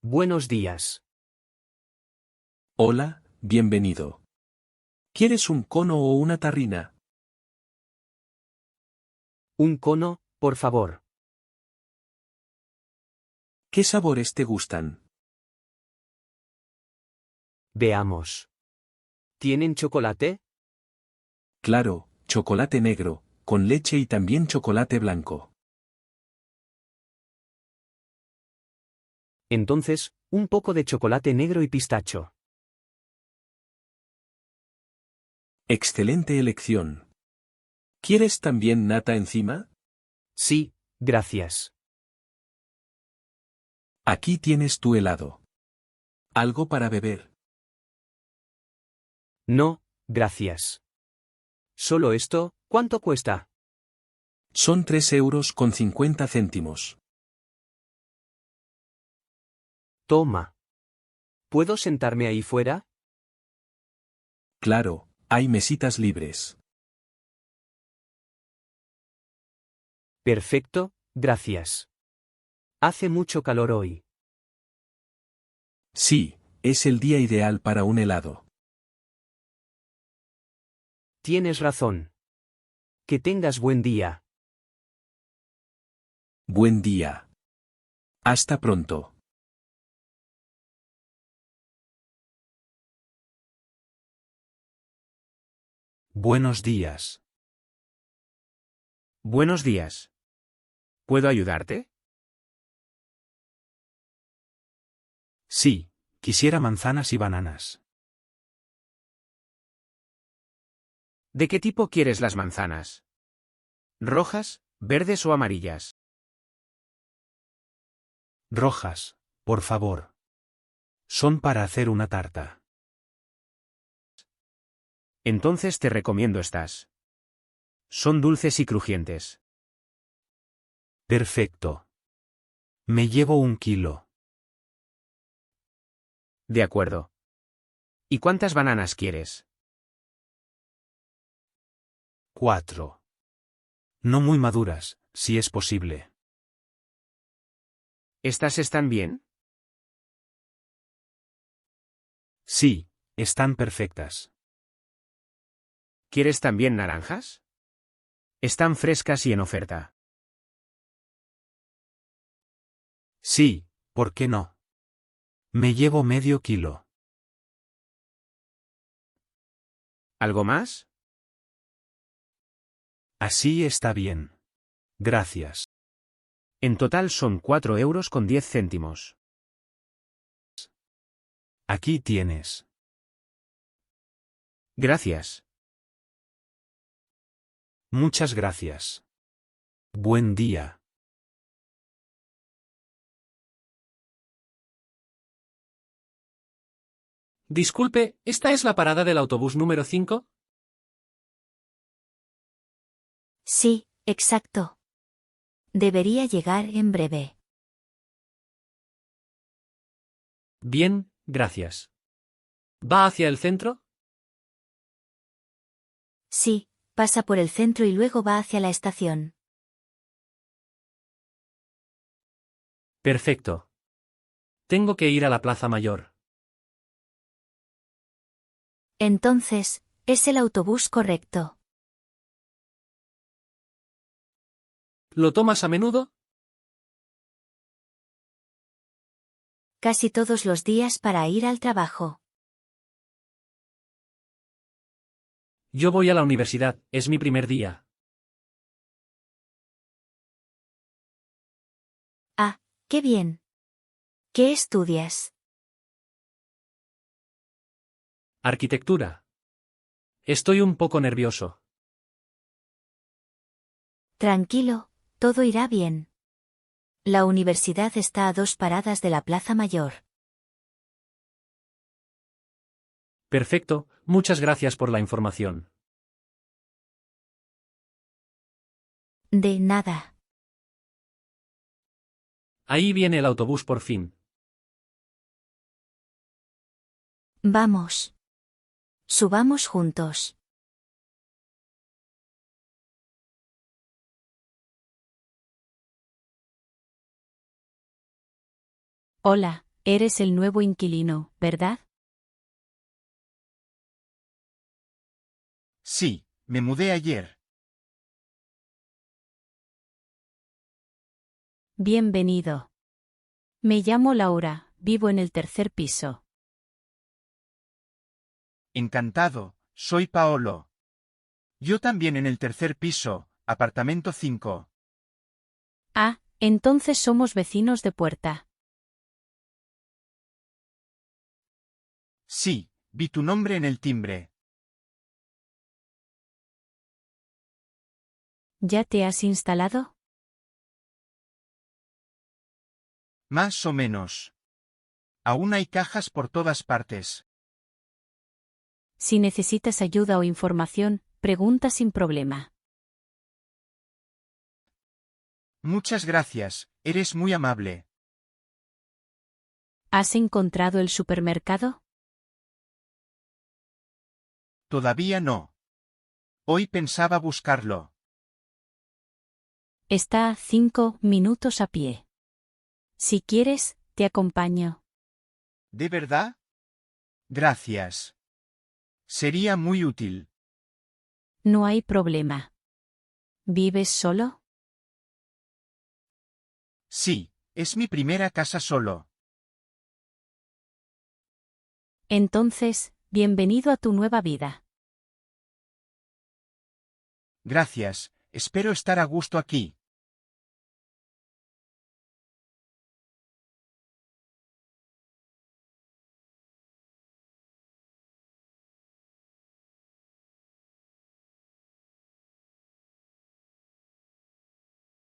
Buenos días. Hola, bienvenido. ¿Quieres un cono o una tarrina? Un cono, por favor. ¿Qué sabores te gustan? Veamos. ¿Tienen chocolate? Claro, chocolate negro, con leche y también chocolate blanco. Entonces, un poco de chocolate negro y pistacho. Excelente elección. ¿Quieres también nata encima? Sí, gracias. Aquí tienes tu helado. ¿Algo para beber? No, gracias. ¿Solo esto? ¿Cuánto cuesta? Son 3,50 €. Toma. ¿Puedo sentarme ahí fuera? Claro, hay mesitas libres. Perfecto, gracias. Hace mucho calor hoy. Sí, es el día ideal para un helado. Tienes razón. Que tengas buen día. Buen día. Hasta pronto. Buenos días. Buenos días. ¿Puedo ayudarte? Sí, quisiera manzanas y bananas. ¿De qué tipo quieres las manzanas? ¿Rojas, verdes o amarillas? Rojas, por favor. Son para hacer una tarta. Entonces te recomiendo estas. Son dulces y crujientes. Perfecto. Me llevo 1 kilo. De acuerdo. ¿Y cuántas bananas quieres? 4. No muy maduras, si es posible. ¿Estas están bien? Sí, están perfectas. ¿Quieres también naranjas? Están frescas y en oferta. Sí, ¿por qué no? Me llevo medio kilo. ¿Algo más? Así está bien. Gracias. En total son 4,10 €. Aquí tienes. Gracias. Muchas gracias. Buen día. Disculpe, ¿esta es la parada del autobús número 5? Sí, exacto. Debería llegar en breve. Bien, gracias. ¿Va hacia el centro? Sí, pasa por el centro y luego va hacia la estación. Perfecto. Tengo que ir a la Plaza Mayor. Entonces, es el autobús correcto. ¿Lo tomas a menudo? Casi todos los días para ir al trabajo. Yo voy a la universidad, es mi primer día. Ah, qué bien. ¿Qué estudias? Arquitectura. Estoy un poco nervioso. Tranquilo, todo irá bien. La universidad está a 2 paradas de la Plaza Mayor. Perfecto, muchas gracias por la información. De nada. Ahí viene el autobús por fin. Vamos. Subamos juntos. Hola, Eres el nuevo inquilino, ¿verdad? Sí, me mudé ayer. Bienvenido. Me llamo Laura, vivo en el tercer piso. Encantado, soy Paolo. Yo también en el tercer piso, apartamento 5. Ah, entonces somos vecinos de puerta. Sí, vi tu nombre en el timbre. ¿Ya te has instalado? Más o menos. Aún hay cajas por todas partes. Si necesitas ayuda o información, pregunta sin problema. Muchas gracias, eres muy amable. ¿Has encontrado el supermercado? Todavía no. Hoy pensaba buscarlo. Está a 5 minutos a pie. Si quieres, te acompaño. ¿De verdad? Gracias. Sería muy útil. No hay problema. ¿Vives solo? Sí, es mi primera casa solo. Entonces, bienvenido a tu nueva vida. Gracias, espero estar a gusto aquí.